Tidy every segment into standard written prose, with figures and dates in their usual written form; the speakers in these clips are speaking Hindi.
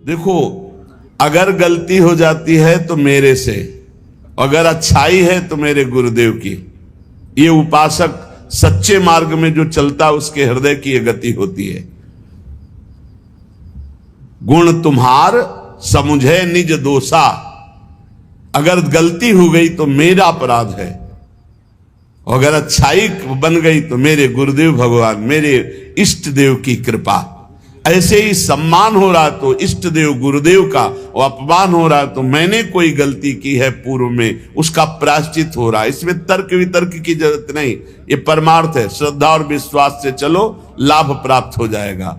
देखो, अगर गलती हो जाती है तो मेरे से, अगर अच्छाई है तो मेरे गुरुदेव की। ये उपासक सच्चे मार्ग में जो चलता उसके हृदय की ये गति होती है। गुण तुम्हार समुझे निज दोषा, अगर गलती हो गई तो मेरा अपराध है, अगर अच्छाई बन गई तो मेरे गुरुदेव भगवान, मेरे इष्ट देव की कृपा। ऐसे ही सम्मान हो रहा तो इष्ट देव गुरुदेव का, और अपमान हो रहा तो मैंने कोई गलती की है पूर्व में, उसका प्रायश्चित हो रहा है। इसमें तर्क वितर्क की जरूरत नहीं, ये परमार्थ है। श्रद्धा और विश्वास से चलो, लाभ प्राप्त हो जाएगा।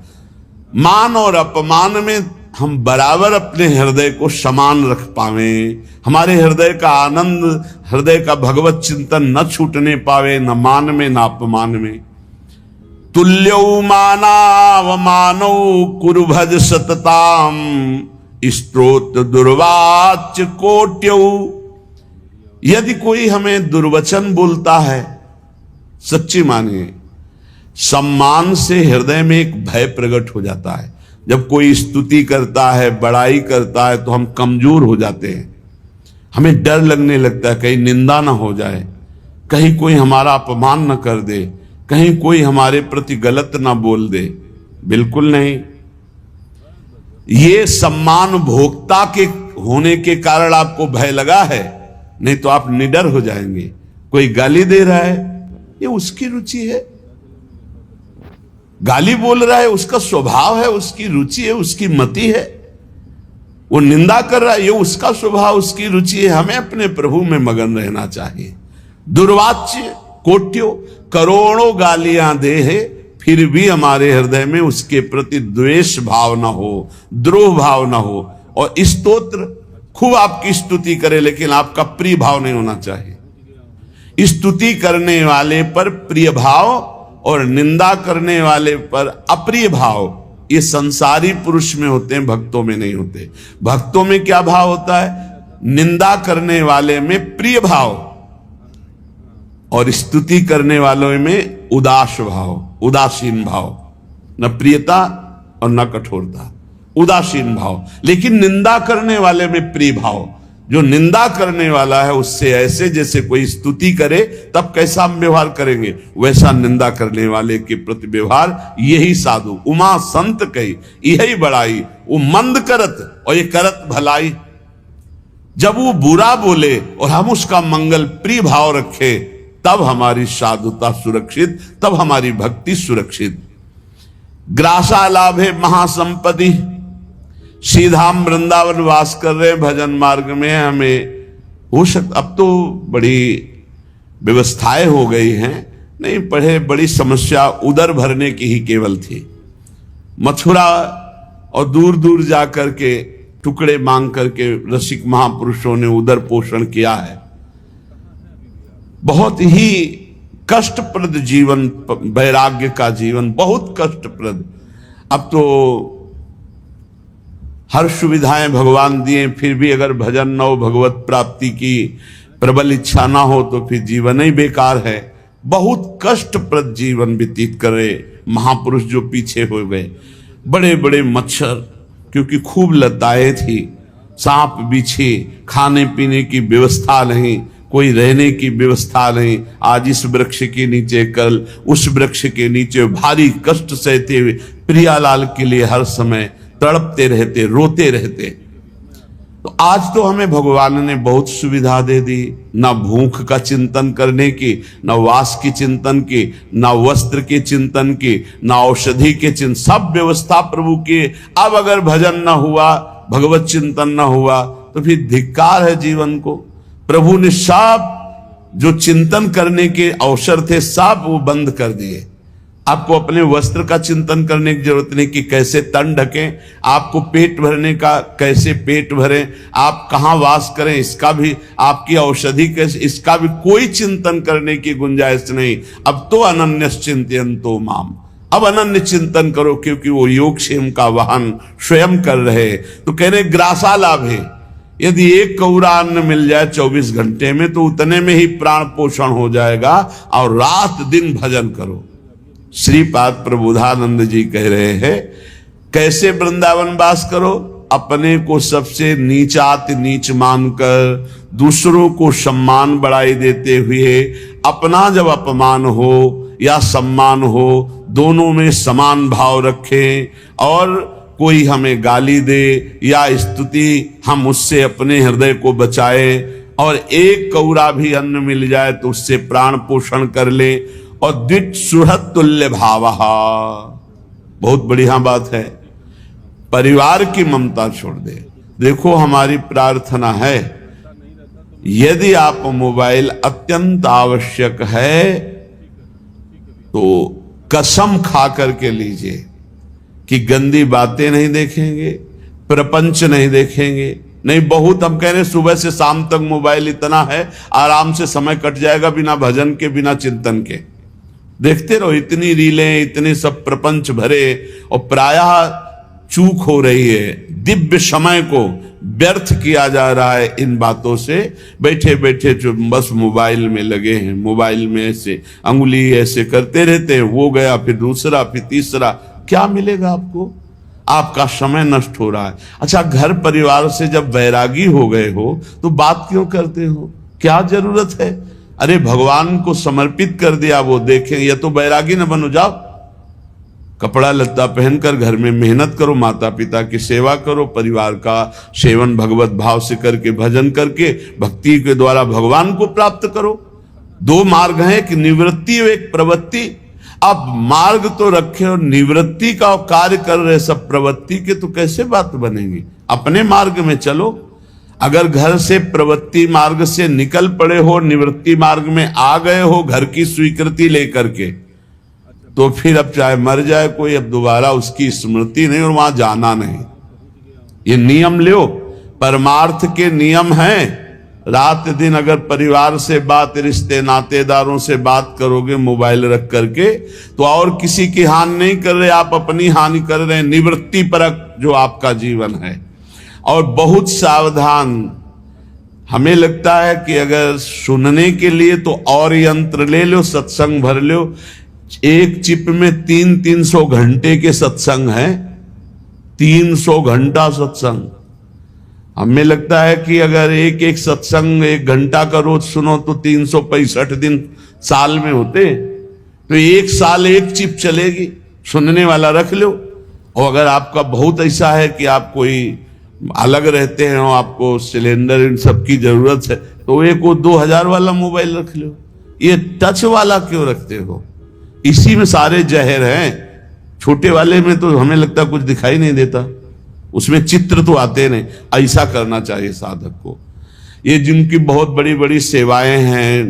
मान और अपमान में हम बराबर अपने हृदय को समान रख पावे, हमारे हृदय का आनंद, हृदय का भगवत चिंतन न छूटने पावे, न मान में न अपमान में। तुल्यौ मानावमानौ कुरु भज सतताम, स्तोत्र दुर्वाच्य कोट्यौ। यदि कोई हमें दुर्वचन बोलता है, सच्ची मानिए, सम्मान से हृदय में एक भय प्रकट हो जाता है। जब कोई स्तुति करता है, बड़ाई करता है, तो हम कमजोर हो जाते हैं। हमें डर लगने लगता है कहीं निंदा ना हो जाए, कहीं कोई हमारा अपमान न कर दे, कहीं कोई हमारे प्रति गलत ना बोल दे। बिल्कुल नहीं। ये सम्मान भोक्ता के होने के कारण आपको भय लगा है, नहीं तो आप निडर हो जाएंगे। कोई गाली दे रहा है, ये उसकी रुचि है। गाली बोल रहा है, उसका स्वभाव है, उसकी रुचि है, उसकी मति है। वो निंदा कर रहा है, ये उसका स्वभाव, उसकी रुचि है। हमें अपने प्रभु में मगन रहना चाहिए। दुर्वाच्य कोट्यो, करोड़ों गालियां दे है, फिर भी हमारे हृदय में उसके प्रति द्वेष भाव ना हो, द्रोह भाव ना हो। और स्तोत्र खूब आपकी स्तुति करे, लेकिन आपका प्रिय भाव नहीं होना चाहिए। स्तुति करने वाले पर प्रिय भाव और निंदा करने वाले पर अप्रिय भाव, ये संसारी पुरुष में होते हैं, भक्तों में नहीं होते। भक्तों में क्या भाव होता है? निंदा करने वाले में प्रिय भाव और स्तुति करने वालों में उदास भाव, उदासीन भाव। न प्रियता और न कठोरता, उदासीन भाव। लेकिन निंदा करने वाले में प्रिय भाव। जो निंदा करने वाला है उससे ऐसे जैसे कोई स्तुति करे तब कैसा हम व्यवहार करेंगे, वैसा निंदा करने वाले के प्रति व्यवहार। यही साधु उमा संत कही, यही बड़ाई, वो मंद करत और ये करत भलाई। जब वो बुरा बोले और हम उसका मंगल प्रिय भाव रखे, तब हमारी साधुता सुरक्षित, तब हमारी भक्ति सुरक्षित। ग्रासा लाभे महासंपत्ति, सीधा हम वृंदावन वास कर रहे भजन मार्ग में। हमें हो सकता, अब तो बड़ी व्यवस्थाएं हो गई हैं, नहीं पढ़े बड़ी समस्या उदर भरने की ही केवल थी। मथुरा और दूर दूर जाकर के टुकड़े मांग करके रसिक महापुरुषों ने उदर पोषण किया है। बहुत ही कष्टप्रद जीवन, वैराग्य का जीवन बहुत कष्टप्रद। अब तो हर सुविधाएं भगवान दिए, फिर भी अगर भजन न हो, भगवत प्राप्ति की प्रबल इच्छा ना हो, तो फिर जीवन ही बेकार है। बहुत कष्टप्रद जीवन व्यतीत करे महापुरुष जो पीछे हो गए। बड़े बड़े मच्छर, क्योंकि खूब लताएं थी, सांप बिछे, खाने पीने की व्यवस्था नहीं, कोई रहने की व्यवस्था नहीं। आज इस वृक्ष के नीचे, कल उस वृक्ष के नीचे भारी कष्ट सहते हुए प्रियालाल के लिए हर समय तड़पते रहते, रोते रहते। तो आज तो हमें भगवान ने बहुत सुविधा दे दी, ना भूख का चिंतन करने की, ना वास की चिंतन की, ना वस्त्र के चिंतन की, ना औषधि के चिंतन, सब व्यवस्था प्रभु की। अब अगर भजन ना हुआ, भगवत चिंतन ना हुआ, तो फिर धिक्कार है जीवन को। प्रभु ने सब जो चिंतन करने के अवसर थे, सब वो बंद कर दिए। आपको अपने वस्त्र का चिंतन करने की जरूरत नहीं कि कैसे तन ढकें, आपको पेट भरने का कैसे पेट भरें, आप कहाँ वास करें, इसका भी, आपकी औषधि कैसे, इसका भी कोई चिंतन करने की गुंजाइश नहीं। अब तो अनन्य चिंतयन्तो माम, अब अनन्य चिंतन करो, क्योंकि वो योगक्षेम का वाहन स्वयं कर रहे। तो कह रहे ग्रासा लाभ है, यदि एक कौरा अन्न मिल जाए 24 घंटे में, तो उतने में ही प्राण पोषण हो जाएगा। और रात दिन भजन करो। श्रीपाद प्रबोधानंद जी कह रहे हैं कैसे वृंदावन वास करो, अपने को सबसे नीचात नीच मानकर दूसरों को सम्मान बढ़ाई देते हुए अपना जब अपमान हो या सम्मान हो, दोनों में समान भाव रखें, और कोई हमें गाली दे या स्तुति, हम उससे अपने हृदय को बचाए, और एक कौरा भी अन्न मिल जाए तो उससे प्राण पोषण कर ले। और द्वित सुहृद तुल्य भावः, बहुत बढ़िया बात है, परिवार की ममता छोड़ दे। देखो हमारी प्रार्थना है, यदि आप मोबाइल अत्यंत आवश्यक है तो कसम खा करके लीजिए कि गंदी बातें नहीं देखेंगे, प्रपंच नहीं देखेंगे। नहीं, बहुत हम कह रहे सुबह से शाम तक मोबाइल इतना है, आराम से समय कट जाएगा बिना भजन के, बिना चिंतन के। देखते रहो, इतनी रीलें, इतने सब प्रपंच भरे, और प्रायः चूक हो रही है। दिव्य समय को व्यर्थ किया जा रहा है इन बातों से। बैठे बैठे जो बस मोबाइल में लगे हैं, मोबाइल में ऐसे अंगुली ऐसे करते रहते हैं, वो गया फिर दूसरा फिर तीसरा, क्या मिलेगा आपको? आपका समय नष्ट हो रहा है। अच्छा, घर परिवार से जब वैरागी हो गए हो तो बात क्यों करते हो? क्या जरूरत है? अरे भगवान को समर्पित कर दिया, वो देखें। या तो वैरागी न बनो, जाओ कपड़ा लत्ता पहनकर घर में मेहनत करो, माता पिता की सेवा करो, परिवार का सेवन भगवत भाव से करके, भजन करके, भक्ति के द्वारा भगवान को प्राप्त करो। दो मार्ग हैं, कि निवृत्ति और एक प्रवृत्ति। अब मार्ग तो रखे और निवृत्ति का कार्य कर रहे सब प्रवृत्ति के, तो कैसे बात बनेगी? अपने मार्ग में चलो। अगर घर से प्रवृत्ति मार्ग से निकल पड़े हो, निवृत्ति मार्ग में आ गए हो घर की स्वीकृति लेकर के, तो फिर अब चाहे मर जाए कोई, अब दोबारा उसकी स्मृति नहीं और वहां जाना नहीं। ये नियम लो, परमार्थ के नियम हैं। रात दिन अगर परिवार से बात, रिश्ते नातेदारों से बात करोगे मोबाइल रख करके, तो और किसी की हानि नहीं कर रहे, आप अपनी हानि कर रहे हैं। निवृत्ति परक जो आपका जीवन है। और बहुत सावधान, हमें लगता है कि अगर सुनने के लिए तो और यंत्र ले लो, सत्संग भर लो। एक चिप में 300 घंटे के सत्संग हैं, 300 घंटा सत्संग। हमें लगता है कि अगर एक एक सत्संग 1 घंटा का रोज सुनो तो 365 दिन साल में होते, तो 1 साल 1 चिप चलेगी। सुनने वाला रख लो। और अगर आपका बहुत ऐसा है कि आप कोई अलग रहते हैं और आपको सिलेंडर इन सब की जरूरत है, तो एक वो 2000 वाला मोबाइल रख लो। ये टच वाला क्यों रखते हो? इसी में सारे जहर हैं। छोटे वाले में तो हमें लगता कुछ दिखाई नहीं देता, उसमें चित्र तो आते नहीं। ऐसा करना चाहिए साधक को। ये जिनकी बहुत बड़ी बड़ी सेवाएं हैं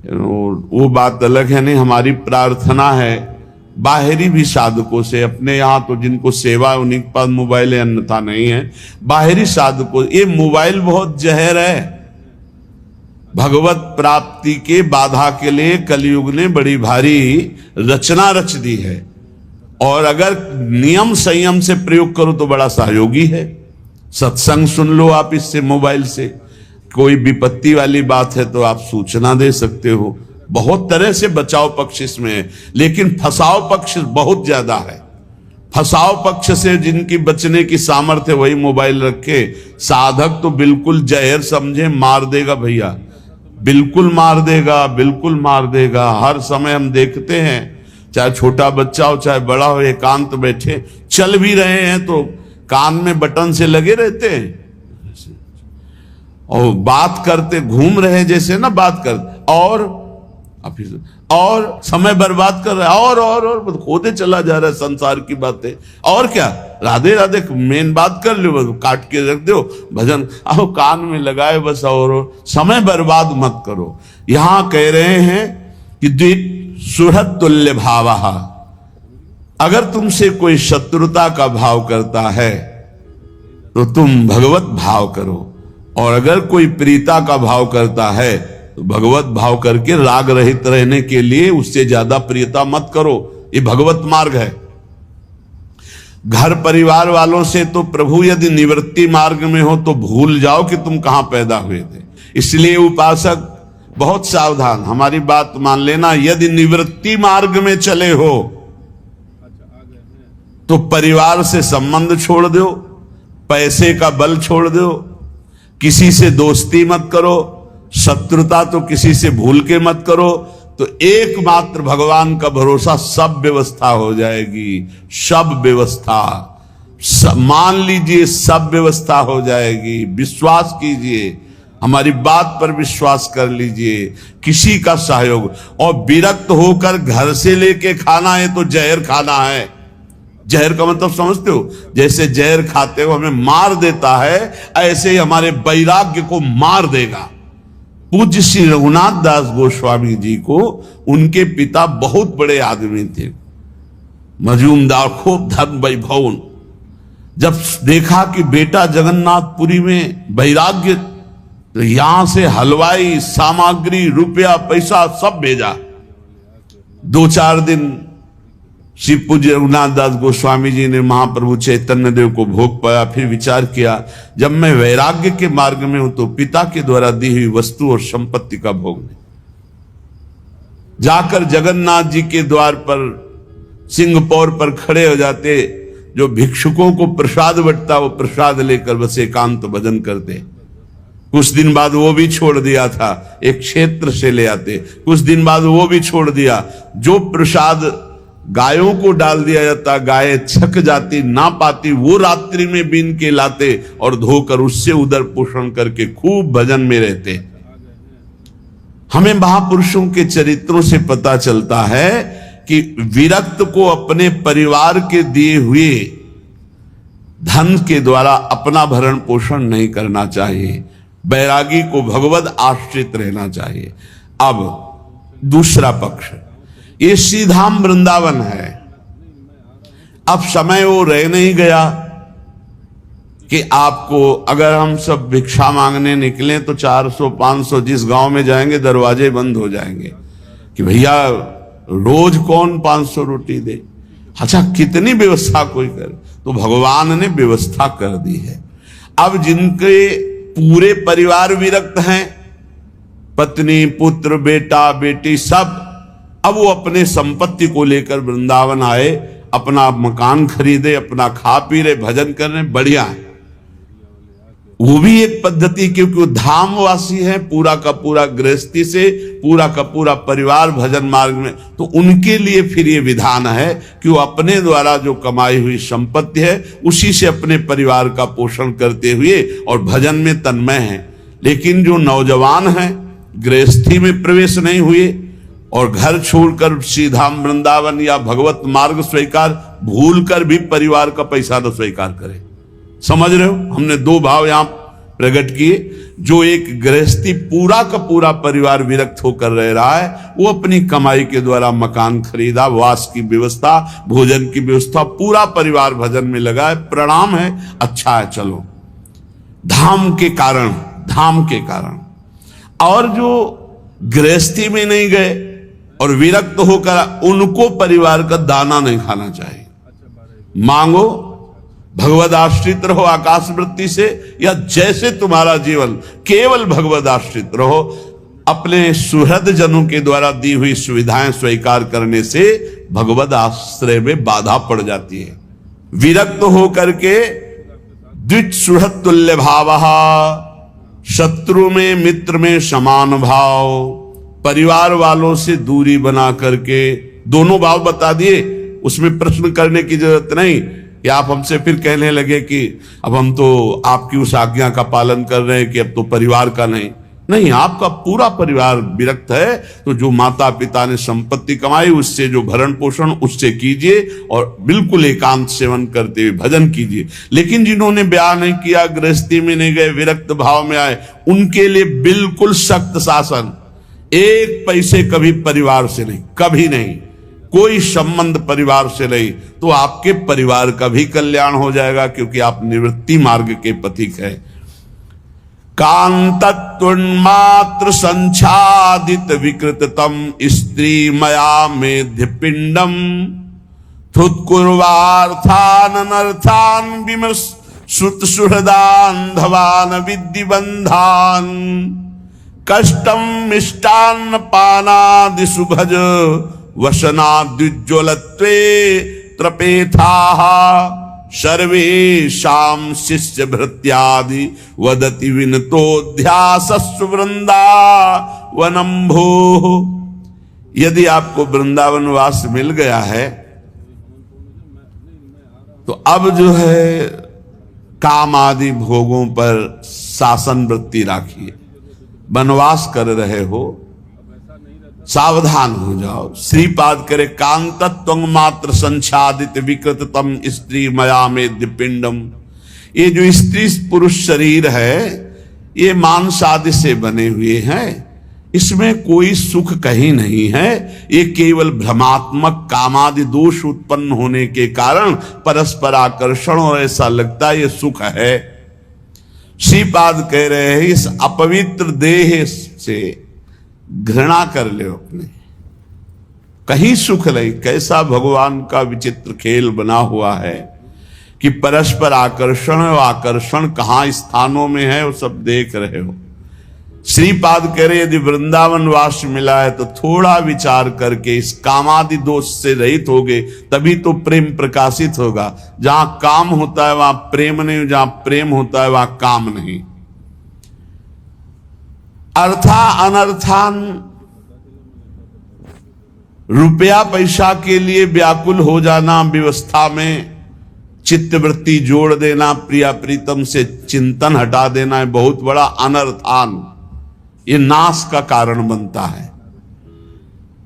वो बात अलग है। नहीं, हमारी प्रार्थना है बाहरी भी साधकों से, अपने यहाँ तो जिनको सेवा उन्हीं के पास मोबाइल है, अन्यथा नहीं है। बाहरी साधकों, ये मोबाइल बहुत जहर है। भगवत प्राप्ति के बाधा के लिए कलयुग ने बड़ी भारी रचना रच दी है, और अगर नियम संयम से प्रयोग करो तो बड़ा सहयोगी है। सत्संग सुन लो आप इससे, मोबाइल से। कोई विपत्ति वाली बात है तो आप सूचना दे सकते हो। बहुत तरह से बचाव पक्ष इसमें है, लेकिन फसाव पक्ष बहुत ज्यादा है। फसाव पक्ष से जिनकी बचने की सामर्थ्य वही मोबाइल रखे। साधक तो बिल्कुल जहर समझे, मार देगा भैया, बिल्कुल मार देगा, बिल्कुल मार देगा। हर समय हम देखते हैं, चाहे छोटा बच्चा हो चाहे बड़ा हो, एकांत बैठे चल भी रहे हैं तो कान में बटन से लगे रहते हैं, और बात करते घूम रहे जैसे ना बात करते, और समय बर्बाद कर रहा है, और खोदे चला जा रहा है संसार की बातें। और क्या, राधे राधे मेन बात कर लो, काट के रख दो, भजन आओ कान में लगाए बस, और समय बर्बाद मत करो। यहां कह रहे हैं कि द्वित सुहृद तुल्य भावः। अगर तुमसे कोई शत्रुता का भाव करता है तो तुम भगवत भाव करो, और अगर कोई प्रीता का भाव करता है तो भगवत भाव करके राग रहित रहने के लिए उससे ज्यादा प्रियता मत करो। ये भगवत मार्ग है। घर परिवार वालों से तो प्रभु यदि निवृत्ति मार्ग में हो तो भूल जाओ कि तुम कहां पैदा हुए थे। इसलिए उपासक बहुत सावधान, हमारी बात मान लेना। यदि निवृत्ति मार्ग में चले हो तो परिवार से संबंध छोड़ दो, पैसे का बल छोड़ दो, किसी से दोस्ती मत करो, शत्रुता तो किसी से भूल के मत करो, तो एकमात्र भगवान का भरोसा, सब व्यवस्था हो जाएगी। सब व्यवस्था, मान लीजिए सब व्यवस्था हो जाएगी। विश्वास कीजिए, हमारी बात पर विश्वास कर लीजिए, किसी का सहयोग। और विरक्त होकर घर से लेके खाना है तो जहर खाना है। जहर का मतलब समझते हो? जैसे जहर खाते हो हमें मार देता है, ऐसे ही हमारे वैराग्य को मार देगा। पूज्य श्री रघुनाथ दास गोस्वामी जी को उनके पिता बहुत बड़े आदमी थे, मजूमदार, खूब धन वैभव। जब देखा कि बेटा जगन्नाथपुरी में वैराग्य, तो यहां से हलवाई, सामग्री, रुपया, पैसा सब भेजा। 2-4 दिन श्री पूज्य रघुनाथ दास गोस्वामी जी ने महाप्रभु चैतन्य देव को भोग पाया। फिर विचार किया, जब मैं वैराग्य के मार्ग में हूं तो पिता के द्वारा दी हुई वस्तु और संपत्ति का भोग नहीं। जाकर जगन्नाथ जी के द्वार पर सिंहपौर पर खड़े हो जाते, जो भिक्षुकों को प्रसाद बंटता वो प्रसाद लेकर बस एकांत भजन करते। कुछ दिन बाद वो भी छोड़ दिया था, एक क्षेत्र से ले आते। कुछ दिन बाद वो भी छोड़ दिया। जो प्रसाद गायों को डाल दिया जाता, गायें छक जाती, ना पाती, वो रात्रि में बीन के लाते और धोकर उससे उदर पोषण करके खूब भजन में रहते। हमें महापुरुषों के चरित्रों से पता चलता है कि विरक्त को अपने परिवार के दिए हुए धन के द्वारा अपना भरण पोषण नहीं करना चाहिए। बैरागी को भगवद आश्रित रहना चाहिए। अब दूसरा पक्ष, ये श्रीधाम वृंदावन है। अब समय वो रह नहीं गया कि आपको, अगर हम सब भिक्षा मांगने निकले तो 400-500 जिस गांव में जाएंगे दरवाजे बंद हो जाएंगे कि भैया रोज कौन 500 रोटी दे। अच्छा, कितनी व्यवस्था कोई करे, तो भगवान ने व्यवस्था कर दी है। अब जिनके पूरे परिवार विरक्त हैं, पत्नी, पुत्र, बेटा, बेटी सब, अब वो अपने संपत्ति को लेकर वृंदावन आए, अपना मकान खरीदे, अपना खा पी रहे, भजन कर रहे, बढ़िया है। वो भी एक पद्धति, क्योंकि वो धामवासी है, पूरा का पूरा गृहस्थी से पूरा का पूरा परिवार भजन मार्ग में, तो उनके लिए फिर ये विधान है कि वो अपने द्वारा जो कमाई हुई संपत्ति है उसी से अपने परिवार का पोषण करते हुए और भजन में तन्मय है। लेकिन जो नौजवान हैं, गृहस्थी में प्रवेश नहीं हुए और घर छोड़कर श्रीधाम वृंदावन या भगवत मार्ग स्वीकार, भूल कर भी परिवार का पैसा न स्वीकार करे। समझ रहे हो? हमने दो भाव यहां प्रकट किए। जो एक गृहस्थी पूरा का पूरा परिवार विरक्त होकर रह रहा है, वो अपनी कमाई के द्वारा मकान खरीदा, वास की व्यवस्था, भोजन की व्यवस्था, पूरा परिवार भजन में लगा है। प्रणाम है, अच्छा है, चलो। धाम के कारण, धाम के कारण। और जो गृहस्थी में नहीं गए और विरक्त होकर, उनको परिवार का दाना नहीं खाना चाहिए। मांगो, भगवद आश्रित रहो आकाश वृत्ति से, या जैसे तुम्हारा जीवन केवल भगवद आश्रित रहो। अपने सुहृद जनों के द्वारा दी हुई सुविधाएं स्वीकार करने से भगवद आश्रय में बाधा पड़ जाती है। विरक्त होकर के द्विज सुहृद तुल्य भाव, शत्रु में मित्र में समान भाव, परिवार वालों से दूरी बना करके, दोनों भाव बता दिए, उसमें प्रश्न करने की जरूरत नहीं कि आप हमसे फिर कहने लगे कि अब हम तो आपकी उस आज्ञा का पालन कर रहे हैं कि अब तो परिवार का नहीं, आपका पूरा परिवार विरक्त है, तो जो माता पिता ने संपत्ति कमाई उससे जो भरण पोषण उससे कीजिए और बिल्कुल एकांत सेवन करते हुए भजन कीजिए। लेकिन जिन्होंने ब्याह नहीं किया, गृहस्थी में नहीं गए, विरक्त भाव में आए, उनके लिए बिल्कुल सख्त शासन। एक पैसे कभी परिवार से नहीं, कभी नहीं, कोई संबंध परिवार से नहीं, तो आपके परिवार का भी कल्याण हो जाएगा, क्योंकि आप निवृत्ति मार्ग के पथिक हैं। कांतत्वन्मात्र संच्छादित विकृततम स्त्री मया मेध्य पिंडम थुत्कुर्वार्थाननर्थान विमर्श श्रुत सुहृदान धवान विद्धि बंधान कष्टम मिष्टान्न पानादि सुभज वसनाद्युज्ज्वलत्वे त्रपेथाः सर्वेषां शिष्य भृत्यादि वदति विनतोध्यासस्व वृंदावनम भोः। यदि आपको वृंदावन वास मिल गया है तो अब जो है काम आदि भोगों पर शासन वृत्ति राखिए। वनवास कर रहे हो, सावधान हो जाओ। श्रीपाद करे कांतत्वं मात्र संच्छादित विकृततम स्त्री मया मेद्य पिंडम। ये जो स्त्री पुरुष शरीर है ये मांस आदि से बने हुए हैं, इसमें कोई सुख कहीं नहीं है। ये केवल भ्रमात्मक कामादि दोष उत्पन्न होने के कारण परस्पर आकर्षण और ऐसा लगता है ये सुख है। श्रीपाद कह रहे हैं इस अपवित्र देह से घृणा कर ले अपने, कहीं सुख नहीं। कैसा भगवान का विचित्र खेल बना हुआ है कि परस्पर आकर्षण और आकर्षण कहां स्थानों में है वो सब देख रहे हो। श्रीपाद कह रहे यदि वृंदावन वास मिला है तो थोड़ा विचार करके इस कामादि दोष से रहित होगे, तभी तो प्रेम प्रकाशित होगा। जहां काम होता है वहां प्रेम नहीं, जहां प्रेम होता है वहां काम नहीं। अर्था अनर्थान, रुपया पैसा के लिए व्याकुल हो जाना, व्यवस्था में चित्तवृत्ति जोड़ देना, प्रिया प्रीतम से चिंतन हटा देना है बहुत बड़ा अनर्थान। ये नाश का कारण बनता है।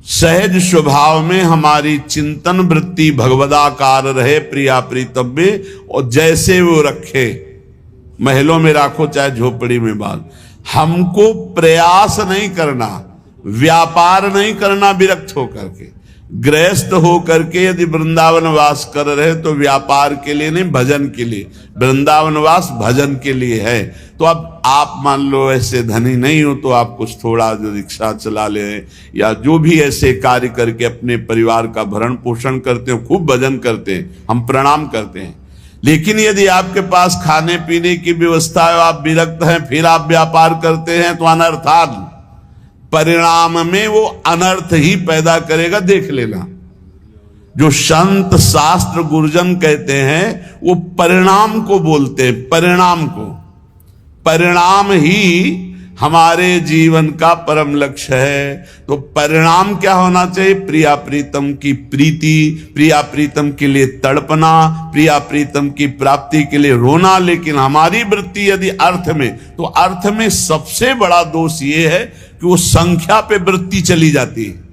सहज स्वभाव में हमारी चिंतन वृत्ति भगवदाकार रहे प्रिया प्रीतम में, और जैसे वो रखे, महलों में राखो चाहे झोपड़ी में बाल। हमको प्रयास नहीं करना, व्यापार नहीं करना विरक्त होकर के। गृहस्थ होकर के यदि वृंदावन वास कर रहे तो व्यापार के लिए नहीं, भजन के लिए। वृंदावन वास भजन के लिए है। तो अब आप मान लो ऐसे धनी नहीं हो तो आप कुछ थोड़ा जो रिक्शा चला ले या जो भी ऐसे कार्य करके अपने परिवार का भरण पोषण करते हो, खूब भजन करते हैं, हम प्रणाम करते हैं। लेकिन यदि आपके पास खाने पीने की व्यवस्था है, आप विरक्त हैं, फिर आप व्यापार करते हैं तो अनर्थान, परिणाम में वो अनर्थ ही पैदा करेगा। देख लेना, जो संत शास्त्र गुरुजन कहते हैं वो परिणाम को बोलते हैं, परिणाम को। परिणाम ही हमारे जीवन का परम लक्ष्य है। तो परिणाम क्या होना चाहिए? प्रिया प्रीतम की प्रीति, प्रिया प्रीतम के लिए तड़पना, प्रिया प्रीतम की प्राप्ति के लिए रोना। लेकिन हमारी वृत्ति यदि अर्थ में, तो अर्थ में सबसे बड़ा दोष ये है कि वो संख्या पे वृत्ति चली जाती है।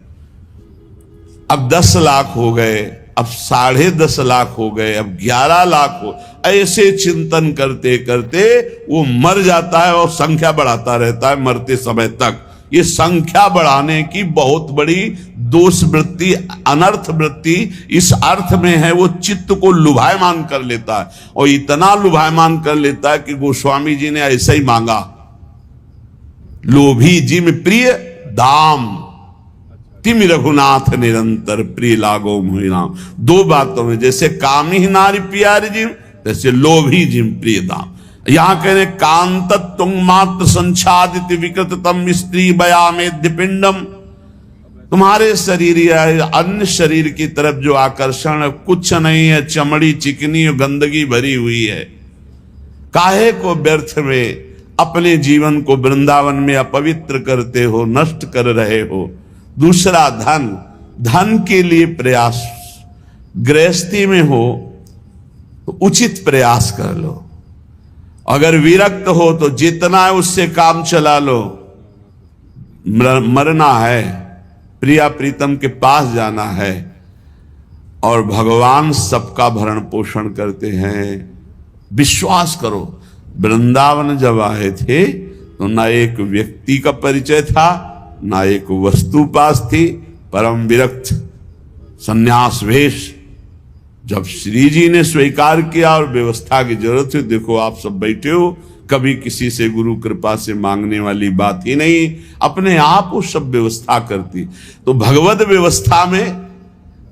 अब 10 लाख हो गए, अब 10.5 लाख हो गए, अब 11 लाख हो, ऐसे चिंतन करते करते वो मर जाता है और संख्या बढ़ाता रहता है मरते समय तक। ये संख्या बढ़ाने की बहुत बड़ी दोष वृत्ति, अनर्थ वृत्ति इस अर्थ में है। वो चित्त को लुभायमान कर लेता है, और इतना लुभायमान कर लेता है कि गोस्वामी जी ने ऐसा ही मांगा, लोभी जिम प्रिय दाम तिम रघुनाथ निरंतर प्रिय लागो मोहि नाम। 2 बातों में, जैसे कामी ही नारी प्यारी जिम, जैसे लोभी जिम प्रिय दाम। यहां कह रहे कांतत्वं मात्र संच्छादित विकृततम स्त्री बयामेद्य पिंडम। तुम्हारे शरीर या अन्य शरीर की तरफ जो आकर्षण कुछ नहीं है, चमड़ी चिकनी और गंदगी भरी हुई है। काहे को व्यर्थ में अपने जीवन को वृंदावन में अपवित्र करते हो, नष्ट कर रहे हो। दूसरा धन, धन के लिए प्रयास। गृहस्थी में हो तो उचित प्रयास कर लो, अगर विरक्त हो तो जितना है उससे काम चला लो। मरना है, प्रिया प्रीतम के पास जाना है, और भगवान सबका भरण पोषण करते हैं। विश्वास करो, वृंदावन जब आए थे तो ना एक व्यक्ति का परिचय था, ना एक वस्तु पास थी, परम विरक्त संन्यास वेश। जब श्री जी ने स्वीकार किया और व्यवस्था की जरूरत हुई, देखो आप सब बैठे हो, कभी किसी से गुरु कृपा से मांगने वाली बात ही नहीं, अपने आप वो सब व्यवस्था करती। तो भगवत व्यवस्था में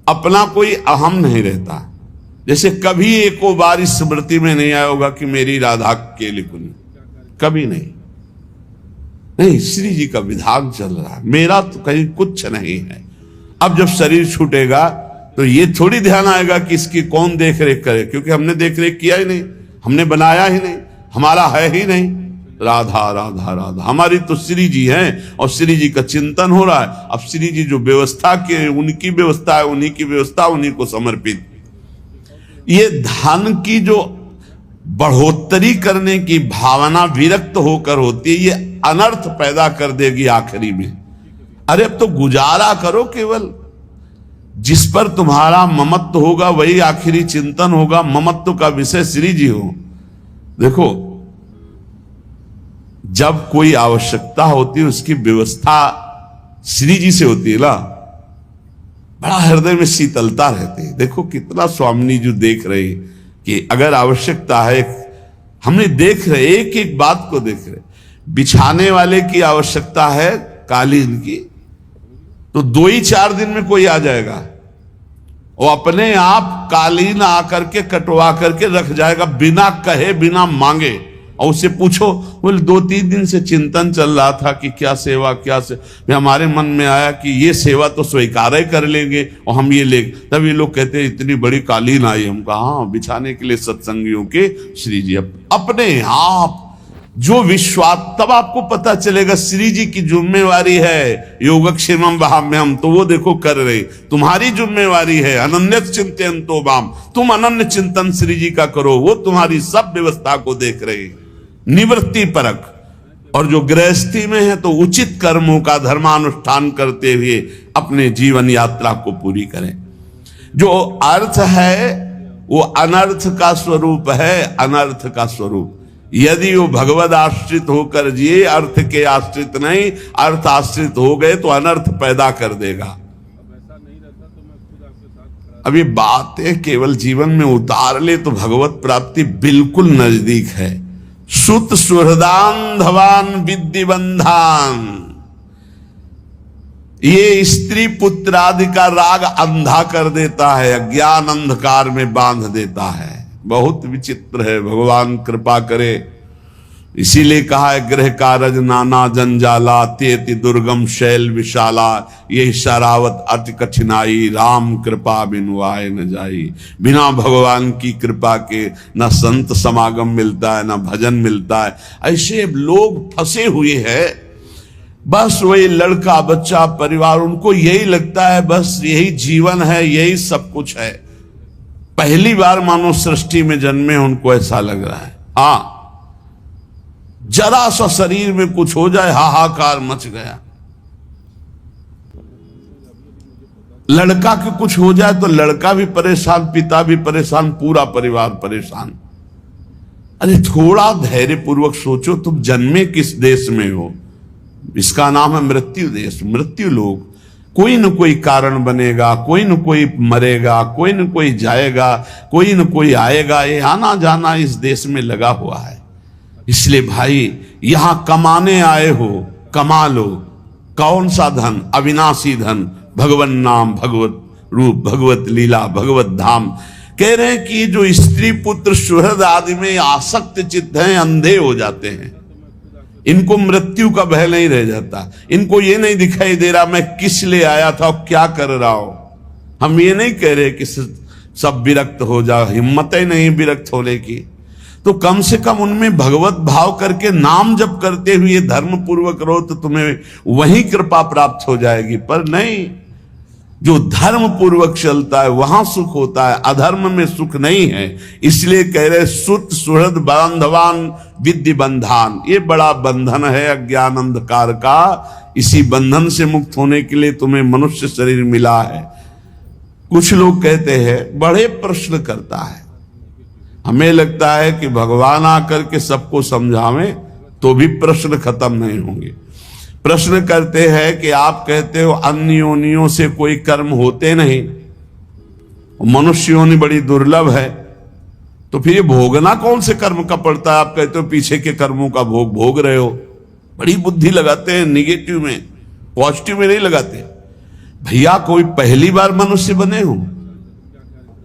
अपना कोई अहम नहीं रहता। जैसे कभी एको बार इस स्मृति में नहीं आया होगा कि मेरी राधा के लिए कुछ, कभी नहीं। नहीं, श्री जी का विधान चल रहा है, मेरा तो कहीं कुछ नहीं है। अब जब शरीर छूटेगा तो ये थोड़ी ध्यान आएगा कि इसकी कौन देख रेख करे, क्योंकि हमने देख रेख किया ही नहीं, हमने बनाया ही नहीं, हमारा है ही नहीं। राधा राधा राधा, हमारी तो श्री जी हैं और श्री जी का चिंतन हो रहा है। अब श्री जी जो व्यवस्था के, उनकी व्यवस्था है, उन्हीं की व्यवस्था, उन्हीं को समर्पित। ये धन की जो बढ़ोतरी करने की भावना विरक्त होकर होती है, ये अनर्थ पैदा कर देगी आखिरी में। अरे अब तो गुजारा करो, केवल जिस पर तुम्हारा ममत्व होगा वही आखिरी चिंतन होगा। ममत्व का विषय श्री जी हो। देखो, जब कोई आवश्यकता होती है उसकी व्यवस्था श्री जी से होती है ना, बड़ा हृदय में शीतलता रहती है। देखो कितना स्वामी जी देख रहे कि अगर आवश्यकता है, हमने देख रहे, एक एक बात को देख रहे। बिछाने वाले की आवश्यकता है कालीन की, तो 2 ही 4 दिन में कोई आ जाएगा, वो अपने आप कालीन आकर के कटवा करके रख जाएगा, बिना कहे बिना मांगे। और उससे पूछो, बोले 2-3 दिन से चिंतन चल रहा था कि क्या सेवा, क्या से हमारे मन में आया कि ये सेवा तो स्वीकार ही कर लेंगे और हम ये ले। तब ये लोग कहते हैं इतनी बड़ी कालीन आई। हम कहा हाँ, बिछाने के लिए सत्संगियों के श्री जी अपने आप जो विश्वास, तब आपको पता चलेगा श्री जी की जिम्मेवारी है योगक्षेमम वहाम्यहम, तो वो देखो कर रहे। तुम्हारी जिम्मेवारी है अनन्य चिंतयन्तो माम, तुम अनन्य चिंतन श्री जी का करो, वो तुम्हारी सब व्यवस्था को देख रहे। निवृत्ति परक, और जो गृहस्थी में है तो उचित कर्मों का धर्मानुष्ठान करते हुए अपने जीवन यात्रा को पूरी करें। जो अर्थ है वो अनर्थ का स्वरूप है, अनर्थ का स्वरूप। यदि वो भगवद आश्रित होकर जिए, अर्थ के आश्रित नहीं, अर्थ आश्रित हो गए तो अनर्थ पैदा कर देगा। अब ये बातें केवल जीवन में उतार ले तो भगवत प्राप्ति बिल्कुल नजदीक है। सुत सुहृदान धवान विद्धि बंधान, ये स्त्री पुत्र आदि का राग अंधा कर देता है, अज्ञान अंधकार में बांध देता है। बहुत विचित्र है, भगवान कृपा करे। इसीलिए कहा है गृह कारज नाना जंजाला, तेति दुर्गम शैल विशाला, ये शरावत अति कठिनाई, राम कृपा बिनु आए न जाई। बिना भगवान की कृपा के न संत समागम मिलता है, न भजन मिलता है। ऐसे लोग फंसे हुए हैं, बस वही लड़का बच्चा परिवार, उनको यही लगता है बस यही जीवन है, यही सब कुछ है। पहली बार मानो सृष्टि में जन्मे, उनको ऐसा लग रहा है। हाँ, जरा सा शरीर में कुछ हो जाए हाहाकार मच गया। लड़का के कुछ हो जाए तो लड़का भी परेशान, पिता भी परेशान, पूरा परिवार परेशान। अरे थोड़ा धैर्य पूर्वक सोचो, तुम जन्मे किस देश में हो? इसका नाम है मृत्यु देश, मृत्यु लोक। कोई न कोई कारण बनेगा, कोई न कोई मरेगा, कोई न कोई जाएगा, कोई न कोई आएगा। ये आना जाना इस देश में लगा हुआ है। इसलिए भाई, यहां कमाने आए हो, कमा लो। कौन सा धन? अविनाशी धन, भगवत नाम, भगवत रूप, भगवत लीला, भगवत धाम। कह रहे हैं कि जो स्त्री पुत्र सुहृद आदि में आसक्त चित्त हैं, अंधे हो जाते हैं। इनको मृत्यु का भय नहीं रह जाता। इनको ये नहीं दिखाई दे रहा मैं किस लिए आया था और क्या कर रहा हूं। हम ये नहीं कह रहे कि सब विरक्त हो जाओ, हिम्मत ही नहीं विरक्त होने की। तो कम से कम उनमें भगवत भाव करके नाम जप करते हुए धर्म पूर्वक रहो तो तुम्हें वही कृपा प्राप्त हो जाएगी। पर नहीं, जो धर्म पूर्वक चलता है वहां सुख होता है, अधर्म में सुख नहीं है। इसलिए कह रहे सुत सुहृद बांधवान विद्धि बंधान, ये बड़ा बंधन है अज्ञान अंधकार का। इसी बंधन से मुक्त होने के लिए तुम्हें मनुष्य शरीर मिला है। कुछ लोग कहते हैं, बड़े प्रश्न करता है, हमें लगता है कि भगवान आकर के सबको समझावें तो भी प्रश्न खत्म नहीं होंगे। प्रश्न करते हैं कि आप कहते हो अन्य योनियों से कोई कर्म होते नहीं, मनुष्य योनि बड़ी दुर्लभ है, तो फिर ये भोगना कौन से कर्म का पड़ता है? आप कहते हो पीछे के कर्मों का भोग रहे हो। बड़ी बुद्धि लगाते हैं निगेटिव में, पॉजिटिव में नहीं लगाते। भैया कोई पहली बार मनुष्य बने हो?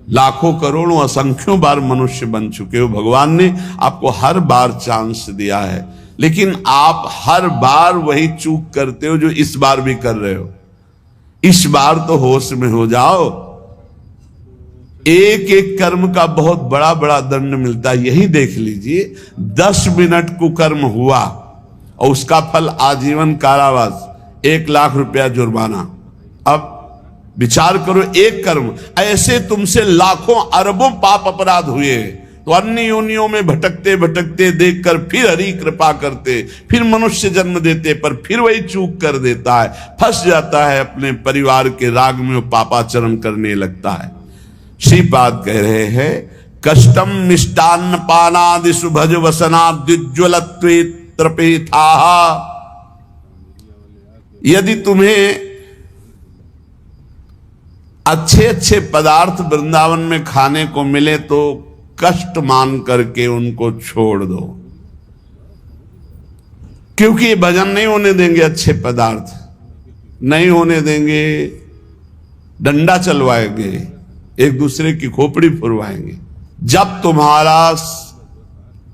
लाखों करोड़ों असंख्यों बार मनुष्य बन चुके हो। भगवान ने आपको हर बार चांस दिया है, लेकिन आप हर बार वही चूक करते हो जो इस बार भी कर रहे हो। इस बार तो होश में हो जाओ। एक एक कर्म का बहुत बड़ा बड़ा दंड मिलता है। यही देख लीजिए, 10 मिनट कुकर्म हुआ और उसका फल आजीवन कारावास, 1 लाख रुपया जुर्माना। अब विचार करो, एक कर्म, ऐसे तुमसे लाखों अरबों पाप अपराध हुए, तो अन्य योनियों में भटकते भटकते देखकर फिर हरि कृपा करते, फिर मनुष्य जन्म देते, पर फिर वही चूक कर देता है, फंस जाता है अपने परिवार के राग में, वो पापाचरण करने लगता है। श्रीपाद कह रहे हैं, कष्टम मिष्टान्न पानादिषु भज वसनाद्युज्ज्वलत्वे त्रपेथाः। यदि तुम्हें अच्छे अच्छे पदार्थ वृंदावन में खाने को मिले तो कष्ट मान करके उनको छोड़ दो, क्योंकि ये भजन नहीं होने देंगे, अच्छे पदार्थ नहीं होने देंगे, डंडा चलवाएंगे, एक दूसरे की खोपड़ी फुरवाएंगे। जब तुम्हारा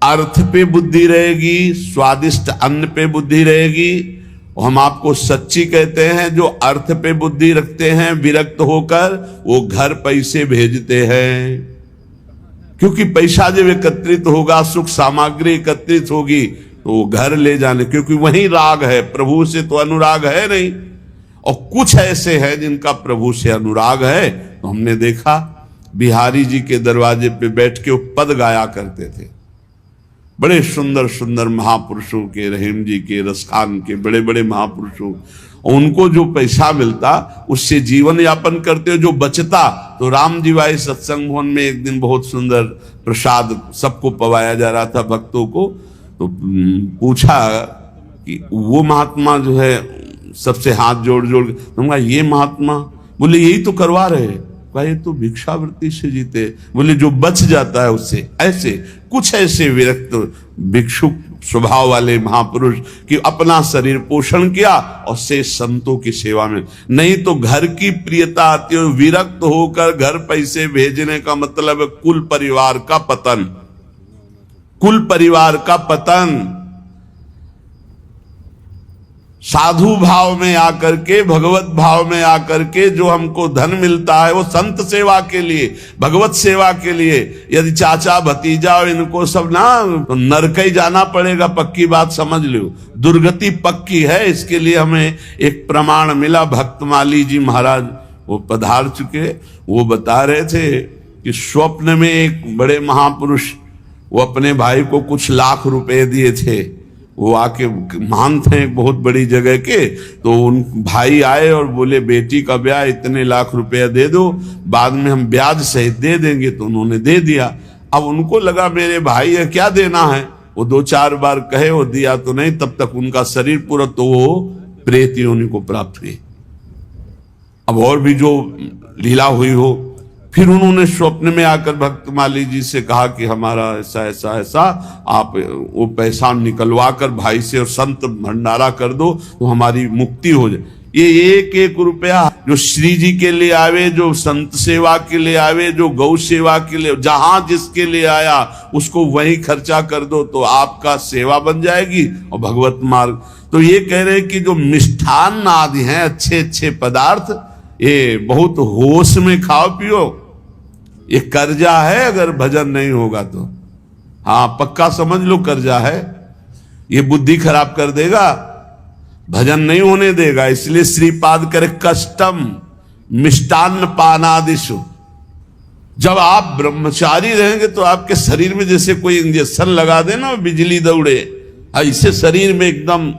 अर्थ पे बुद्धि रहेगी, स्वादिष्ट अन्न पे बुद्धि रहेगी, हम आपको सच्ची कहते हैं, जो अर्थ पे बुद्धि रखते हैं विरक्त होकर, वो घर पैसे भेजते हैं, क्योंकि पैसा जब एकत्रित होगा, सुख सामग्री एकत्रित होगी, तो वो घर ले जाने, क्योंकि वही राग है, प्रभु से तो अनुराग है नहीं। और कुछ ऐसे हैं जिनका प्रभु से अनुराग है, तो हमने देखा बिहारी जी के दरवाजे पे बैठ के वो पद गाया करते थे, बड़े सुंदर सुंदर महापुरुषों के, रहीम जी के, रसखान के, बड़े बड़े महापुरुषों, उनको जो पैसा मिलता उससे जीवन यापन करते, जो बचता तो राम जी भाई सत्संग भवन में एक दिन बहुत सुंदर प्रसाद सबको पवाया जा रहा था भक्तों को, तो पूछा कि वो महात्मा जो है सबसे हाथ जोड़ जोड़, तुमका ये महात्मा, बोले यही तो करवा रहे, ये तो भिक्षावृत्ति से जीते, बोले जो बच जाता है उससे। ऐसे कुछ ऐसे विरक्त भिक्षुक स्वभाव वाले महापुरुष कि अपना शरीर पोषण किया और से संतों की सेवा में, नहीं तो घर की प्रियता आती है, विरक्त होकर घर पैसे भेजने का मतलब है कुल परिवार का पतन, कुल परिवार का पतन। साधु भाव में आकर के, भगवत भाव में आकर के जो हमको धन मिलता है वो संत सेवा के लिए, भगवत सेवा के लिए। यदि चाचा भतीजा और इनको सब ना, तो नरक ही जाना पड़ेगा, पक्की बात समझ लो, दुर्गति पक्की है। इसके लिए हमें एक प्रमाण मिला, भक्तमाली जी महाराज वो पधार चुके, वो बता रहे थे कि स्वप्न में एक बड़े महापुरुष वो अपने भाई को कुछ लाख रुपए दिए थे, वो आके महान थे बहुत बड़ी जगह के, तो उन भाई आए और बोले बेटी का ब्याह इतने लाख रुपया दे दो, बाद में हम ब्याज सहित दे देंगे, तो उन्होंने दे दिया। अब उनको लगा मेरे भाई है क्या देना है, वो 2-4 बार कहे, वो दिया तो नहीं, तब तक उनका शरीर पूरा, तो वो प्रेत योनि को प्राप्त हुए। अब और भी जो लीला हुई हो, फिर उन्होंने स्वप्न में आकर भक्तमाली जी से कहा कि हमारा ऐसा ऐसा ऐसा, आप वो पैसा निकलवा कर भाई से और संत भंडारा कर दो तो हमारी मुक्ति हो जाए। ये एक एक रुपया जो श्री जी के लिए आवे, जो संत सेवा के लिए आवे, जो गौ सेवा के लिए, जहां जिसके लिए आया उसको वही खर्चा कर दो, तो आपका सेवा बन जाएगी और भगवत मार्ग। तो ये कह रहे कि जो मिष्ठान आदि हैं, अच्छे अच्छे पदार्थ, ये बहुत होश में खाओ पियो, ये कर्जा है, अगर भजन नहीं होगा तो। हाँ पक्का समझ लो कर्जा है, ये बुद्धि खराब कर देगा, भजन नहीं होने देगा। इसलिए श्रीपाद करे कष्टम मिष्टान्न पानादिषु। जब आप ब्रह्मचारी रहेंगे तो आपके शरीर में जैसे कोई इंजेक्शन लगा दे ना, बिजली दौड़े, ऐसे शरीर में एकदम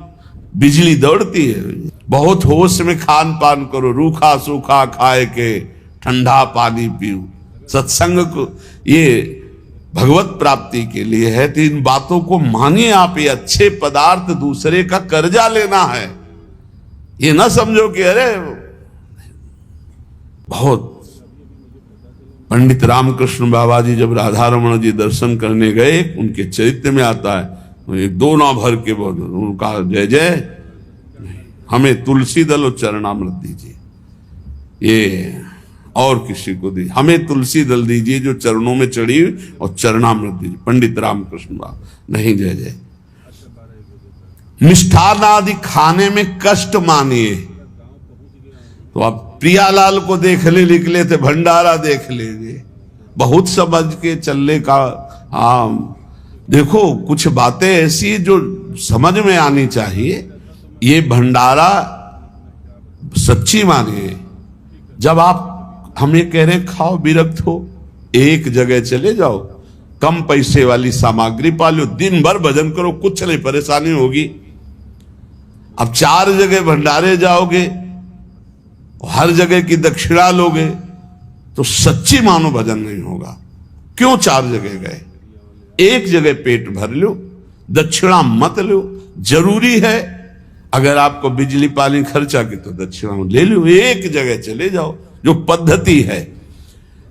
बिजली दौड़ती है। बहुत होश में खान पान करो, रूखा सूखा खाए के, ठंडा पानी पियो। सत्संग को ये भगवत प्राप्ति के लिए है, तो इन बातों को मानिए आप। ये अच्छे पदार्थ दूसरे का कर्जा लेना है, ये ना समझो कि अरे बहुत। पंडित रामकृष्ण बाबा जी जब राधा रमण जी दर्शन करने गए, उनके चरित्र में आता है, 2 ना भर के बोल, उनका जय जय, हमें तुलसी दल और चरणामृत दीजिए, ये और किसी को दीजिए, हमें तुलसी दल दीजिए जो चरणों में चढ़ी, और चरणामृत दीजिए। पंडित रामकृष्ण बाबा, नहीं जय जय। मिष्ठान आदि खाने में कष्ट मानिए। तो आप प्रियालाल को देख ले, निकले थे भंडारा देख लीजिए, बहुत समझ के चलने का। हाँ, देखो कुछ बातें ऐसी जो समझ में आनी चाहिए। ये भंडारा सच्ची मानिए, जब आप हमें कह रहे हैं खाओ विरक्त हो, एक जगह चले जाओ, कम पैसे वाली सामग्री पालो, दिन भर भजन करो, कुछ नहीं परेशानी होगी। अब 4 जगह भंडारे जाओगे, हर जगह की दक्षिणा लोगे, तो सच्ची मानो भजन नहीं होगा। क्यों 4 जगह गए? एक जगह पेट भर लो, दक्षिणा मत लो। जरूरी है अगर आपको बिजली पानी खर्चा की तो दक्षिणा ले लो, एक जगह चले जाओ। जो पद्धति है,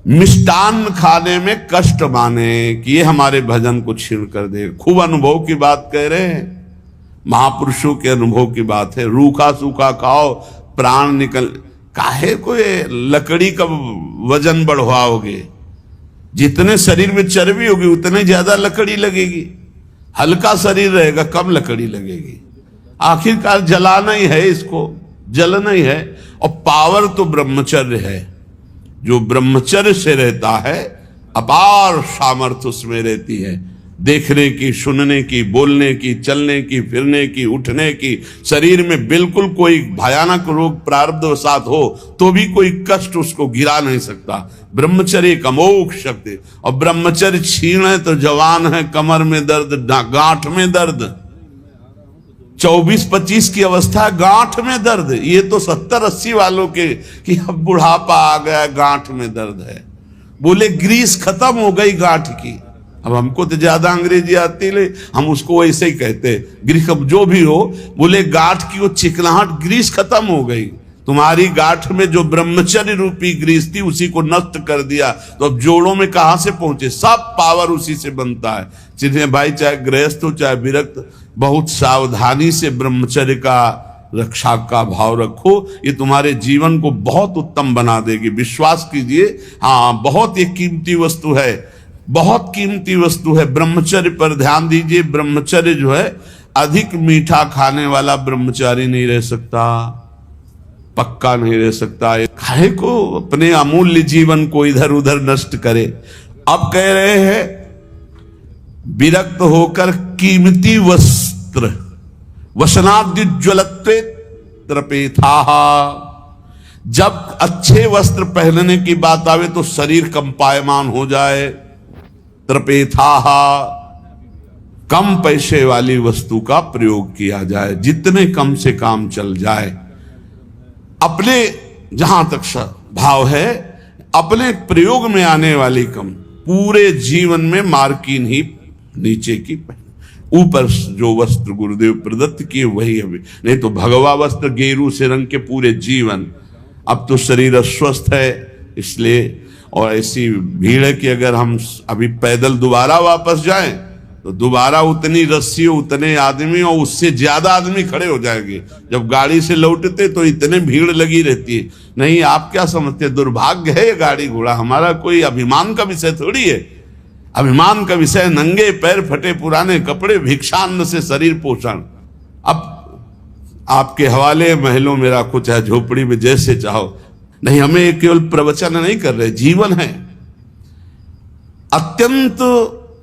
मिष्टान्न खाने में कष्ट माने कि ये हमारे भजन को छीन कर दे। खूब अनुभव की बात कह रहे हैं, महापुरुषों के अनुभव की बात है। रूखा सूखा खाओ, प्राण निकल, काहे को ये लकड़ी का वजन बढ़वाओगे? जितने शरीर में चर्बी होगी उतने ज्यादा लकड़ी लगेगी। हल्का शरीर रहेगा, कम लकड़ी लगेगी। आखिरकार जलाना ही है, इसको जलना ही है। और पावर तो ब्रह्मचर्य है। जो ब्रह्मचर्य से रहता है, अपार सामर्थ्य उसमें रहती है, देखने की, सुनने की, बोलने की, चलने की, फिरने की, उठने की। शरीर में बिल्कुल कोई भयानक रोग प्रारब्धवशात हो तो भी कोई कष्ट उसको गिरा नहीं सकता। ब्रह्मचर्य एक अमोघ शक्ति। और ब्रह्मचर्य छीन है तो जवान है, कमर में दर्द, गांठ में दर्द, 24-25 की अवस्था, गांठ में दर्द। ये तो 70-80 वालों के कि अब बुढ़ापा आ गया, गांठ में दर्द है। बोले ग्रीस खत्म हो गई गांठ की। अब हमको तो ज्यादा अंग्रेजी आती है, हम उसको ऐसे ही कहते, ग्रीस जो भी हो। बोले गांठ की वो चिकनाहट, ग्रीस खत्म हो गई। तुम्हारी गांठ में जो ब्रह्मचर्य रूपी ग्रीस थी उसी को नष्ट कर दिया, तो अब जोड़ों में कहां से पहुंचे? सब पावर उसी से बनता है। जिन्हें भाई चाहे गृहस्थ हो चाहे विरक्त, बहुत सावधानी से ब्रह्मचर्य का रक्षा का भाव रखो। ये तुम्हारे जीवन को बहुत उत्तम बना देगी, विश्वास कीजिए। हाँ, बहुत ये कीमती वस्तु है, बहुत कीमती वस्तु है। ब्रह्मचर्य पर ध्यान दीजिए। ब्रह्मचर्य जो है, अधिक मीठा खाने वाला ब्रह्मचारी नहीं रह सकता, पक्का नहीं रह सकता। काहे को अपने अमूल्य जीवन को इधर उधर नष्ट करे। अब कह रहे हैं विरक्त होकर कीमती वस्त्र, वसनाद्युज्वलत्वे त्रपेथाः। जब अच्छे वस्त्र पहनने की बात आवे तो शरीर कंपायमान हो जाए। त्रपेथाः, कम पैसे वाली वस्तु का प्रयोग किया जाए, जितने कम से काम चल जाए। अपने जहां तक भाव है, अपने प्रयोग में आने वाली कम, पूरे जीवन में मार्किन ही नीचे की पहने, ऊपर जो वस्त्र गुरुदेव प्रदत्त किए वही अभी, नहीं तो भगवा वस्त्र गेरू से रंग के पूरे जीवन। अब तो शरीर अस्वस्थ है इसलिए, और ऐसी भीड़ है कि अगर हम अभी पैदल दोबारा वापस जाएं तो दोबारा उतनी रस्सी, उतने आदमी और उससे ज्यादा आदमी खड़े हो जाएंगे। जब गाड़ी से लौटते तो इतने भीड़ लगी रहती है। नहीं, आप क्या समझते, दुर्भाग्य है ये गाड़ी घोड़ा, हमारा कोई अभिमान का विषय थोड़ी है। अभिमान का विषय नंगे पैर, फटे पुराने कपड़े, भिक्षान्न से शरीर पोषण। अब आपके हवाले, महलों में रखो चाहे झोपड़ी में, जैसे चाहो। नहीं, हमें केवल प्रवचन नहीं कर रहे, जीवन है। अत्यंत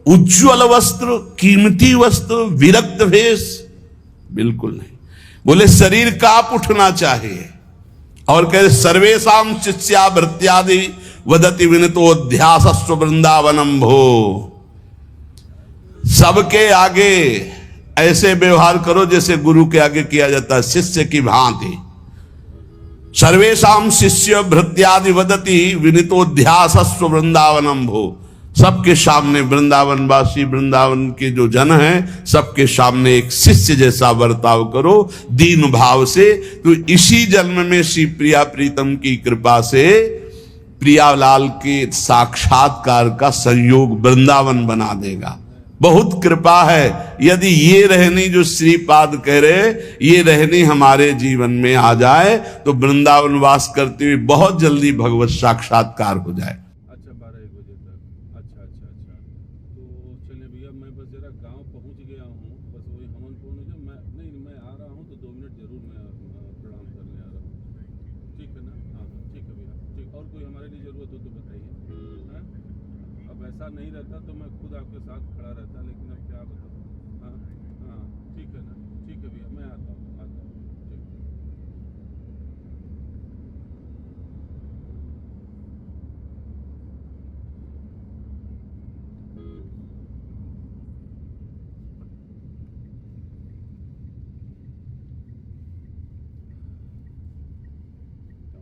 उज्ज्वल वस्त्र, कीमती वस्त्र, विरक्त भेष बिल्कुल नहीं। बोले शरीर कांप उठना चाहिए। और कहे सर्वेशाम शिष्या भृत्यादि वदति विनतोध्यासस्व वृंदावनम भो। सबके आगे ऐसे व्यवहार करो जैसे गुरु के आगे किया जाता है, शिष्य की भांति। सर्वेशाम शिष्य भृत्यादि वदति विनितोध्यासस्व वृंदावनम भो। सबके सामने वृंदावनवासी, वृंदावन के जो जन हैं, सबके सामने एक शिष्य जैसा बर्ताव करो, दीन भाव से। तो इसी जन्म में श्री प्रिया प्रीतम की कृपा से प्रियालाल के साक्षात्कार का संयोग वृंदावन बना देगा। बहुत कृपा है। यदि ये रहनी जो श्रीपाद कह रहे, ये रहनी हमारे जीवन में आ जाए तो वृंदावन वास करते हुए बहुत जल्दी भगवत साक्षात्कार हो जाए। अच्छा, 12-1 बजे तक। अच्छा। तो चलिए भैया, मैं बस जरा गांव पहुंच गया हूं, बस वही हवन पूर्ण हो जाए। मैं आ रहा हूं तो 2 मिनट जरूर मैं प्रणाम करने आ रहा हूं। ठीक है ना? हाँ, ठीक है भैया, ठीक। और कोई हमारे लिए जरूरत हो तो बताइए। हाँ, ऐसा नहीं रहता तो मैं खुद आपके साथ खड़ा रहता, लेकिन अब क्या बताऊँ। हाँ हाँ, ठीक है ना, ठीक है भैया, मैं आता हूँ ठीक।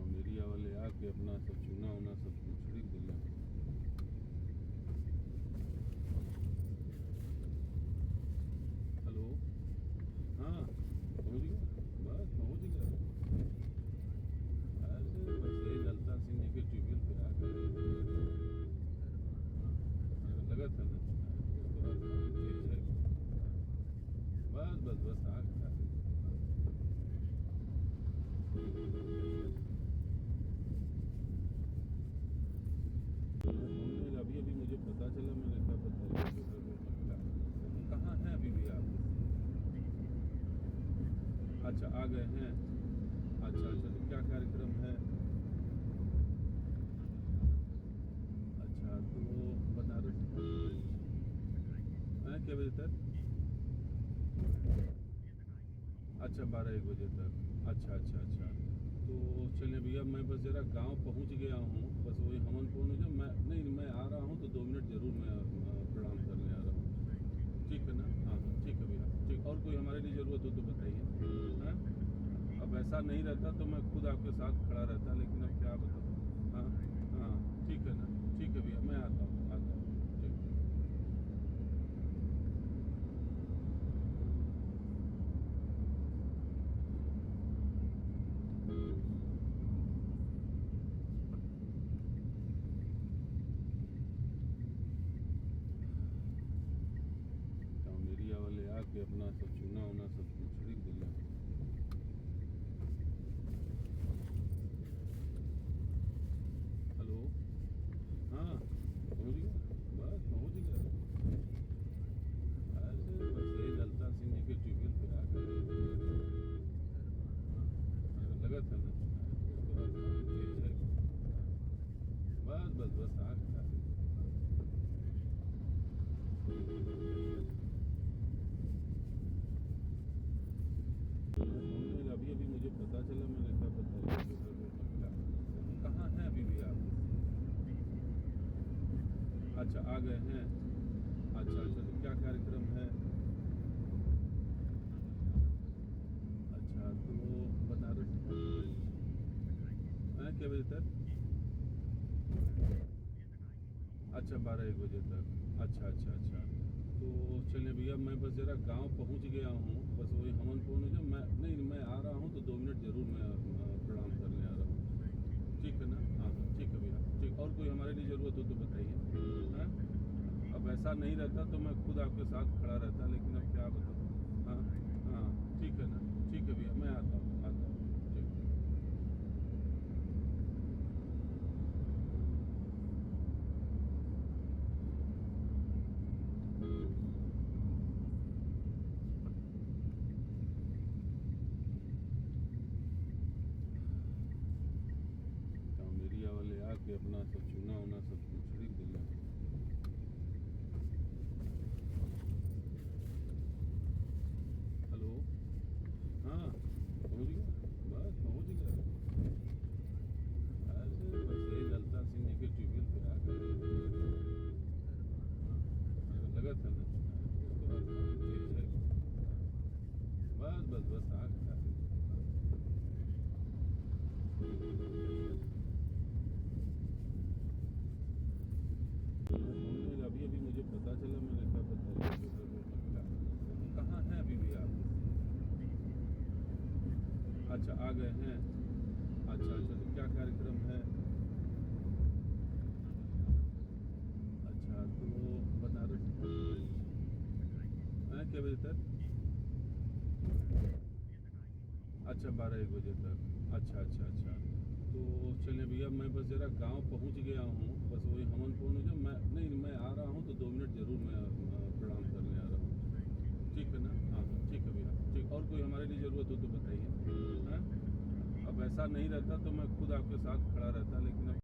मेरिया वाले आके अपना सब चूना उना सब कुछ छिड़क दिले। हेलो, हाँ पहुँच गया, बस पहुँच गया। अरे बस यही ललता सिंह जी के ट्यूबवेल पे आ गए। हाँ, लगा था ना, अरे थोड़ा काम तेज है। बस बस बस आ गया। हमने अभी अभी मुझे पता चला, मैंने कहा बताइए कहाँ हैं अभी भी आप। अच्छा आ गए हैं, अच्छा अच्छा, तो क्या कार्यक्रम है। अच्छा तो बनारस हैं क्या बजे तक। अच्छा 12-1 बजे तक, अच्छा अच्छा अच्छा। तो चलिए भैया, मैं बस ज़रा गांव पहुंच गया हूँ, बस वही हमन फोन हो जाए, मैं नहीं मैं आ रहा हूँ तो 2 मिनट ज़रूर मैं प्रणाम करने आ रहा हूँ। ठीक है ना, हाँ हाँ ठीक है भैया, ठीक। और कोई हमारे लिए ज़रूरत हो तो बताइए। हाँ, अब ऐसा नहीं रहता तो मैं खुद आपके साथ खड़ा रहता, लेकिन अब क्या बताऊँ। हाँ हाँ, ठीक है ना, ठीक है भैया, मैं आता हूँ ठीक। मेरिया वाले आके अपना सब चूना उना सब कुछ छिड़क दिले। हेलो, हाँ पहुँच गया, बस पहुँच गया। अरे बस यही ललता सिंह जी के ट्यूबवेल पे आ गए। हाँ, लगा था ना, अरे थोड़ा काम तेज है। बस बस बस आ गया। हमने अभी अभी मुझे पता चला, मैंने कहा बताइए कहाँ हैं अभी भी आप। अच्छा आ गए हैं, अच्छा अच्छा, तो क्या कार्यक्रम है। अच्छा तो बनारस हैं क्या बजे तक। अच्छा 12-1 बजे तक, अच्छा अच्छा अच्छा। तो चलिए भैया, मैं बस ज़रा गांव पहुंच गया हूँ, बस वही हमन फोन हो जाए, मैं नहीं मैं आ रहा हूँ तो 2 मिनट ज़रूर मैं प्रणाम करने आ रहा हूँ। ठीक है ना, हाँ हाँ ठीक है भैया, ठीक। और कोई हमारे लिए ज़रूरत हो तो बताइए। हाँ, अब ऐसा नहीं रहता तो मैं खुद आपके साथ खड़ा रहता, लेकिन अब क्या बताऊँ। हाँ हाँ, ठीक है ना, ठीक है भैया, मैं आता हूँ ठीक। मेरिया वाले आके अपना सब चूना उना सब कुछ छिड़क दिले। हेलो, हाँ पहुँच गया, बस पहुँच गया। अरे बस यही ललता सिंह जी के ट्यूबवेल पे आ गए। हाँ, लगा था ना, अरे थोड़ा काम तेज है। बस बस बस आ गया। हमने अभी अभी मुझे पता चला, मैंने कहा बताइए कहाँ हैं अभी भी आप। अच्छा आ गए हैं, अच्छा अच्छा, तो क्या कार्यक्रम है। अच्छा तो बनारस हैं क्या बजे तक। अच्छा 12-1 बजे तक, अच्छा अच्छा अच्छा। तो चलिए भैया, मैं बस ज़रा गांव पहुंच गया हूँ, बस वही हमन फोन हो जाए, मैं नहीं मैं आ रहा हूँ तो 2 मिनट ज़रूर मैं प्रणाम करने आ रहा हूँ। ठीक है ना, हाँ हाँ ठीक है भैया, ठीक। और कोई हमारे लिए ज़रूरत हो तो बताइए। हाँ, अब ऐसा नहीं रहता तो मैं खुद आपके साथ खड़ा रहता, लेकिन अब